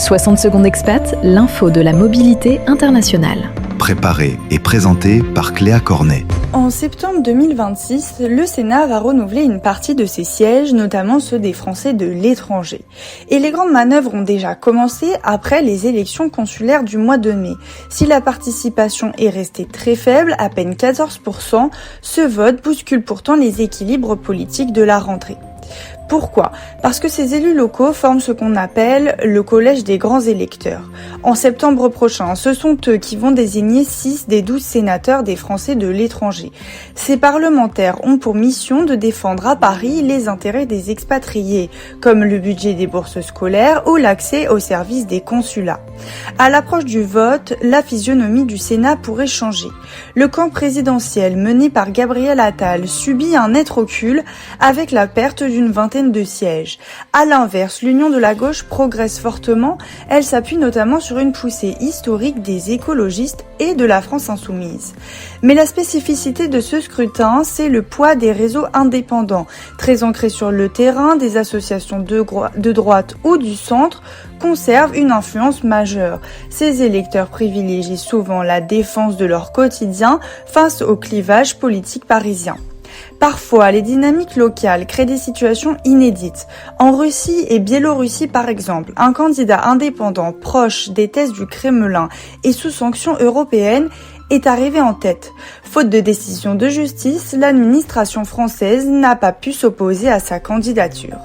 60 secondes expat, l'info de la mobilité internationale. Préparé et présenté par Cléa Cornet. En septembre 2026, le Sénat va renouveler une partie de ses sièges, notamment ceux des Français de l'étranger. Et les grandes manœuvres ont déjà commencé après les élections consulaires du mois de mai. Si la participation est restée très faible, à peine 14%, ce vote bouscule pourtant les équilibres politiques de la rentrée. Pourquoi ? Parce que ces élus locaux forment ce qu'on appelle le collège des grands électeurs. En septembre prochain, ce sont eux qui vont désigner 6 des 12 sénateurs des Français de l'étranger. Ces parlementaires ont pour mission de défendre à Paris les intérêts des expatriés, comme le budget des bourses scolaires ou l'accès aux services des consulats. À l'approche du vote, la physionomie du Sénat pourrait changer. Le camp présidentiel mené par Gabriel Attal subit un net recul avec la perte d'une vingtaine de sièges. À l'inverse, l'union de la gauche progresse fortement. Elle s'appuie notamment sur une poussée historique des écologistes et de la France insoumise. Mais la spécificité de ce scrutin, c'est le poids des réseaux indépendants. Très ancrés sur le terrain, des associations de droite ou du centre conservent une influence majeure. Ces électeurs privilégient souvent la défense de leur quotidien face au clivage politique parisien. Parfois, les dynamiques locales créent des situations inédites. En Russie et Biélorussie, par exemple, un candidat indépendant proche des thèses du Kremlin et sous sanction européenne est arrivé en tête. Faute de décision de justice, l'administration française n'a pas pu s'opposer à sa candidature.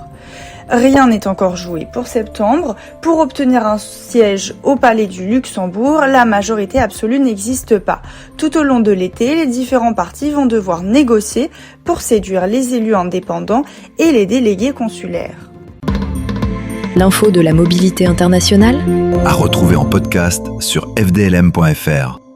Rien n'est encore joué pour septembre. Pour obtenir un siège au Palais du Luxembourg, la majorité absolue n'existe pas. Tout au long de l'été, les différents partis vont devoir négocier pour séduire les élus indépendants et les délégués consulaires. L'info de la mobilité internationale À retrouver en podcast sur fdlm.fr.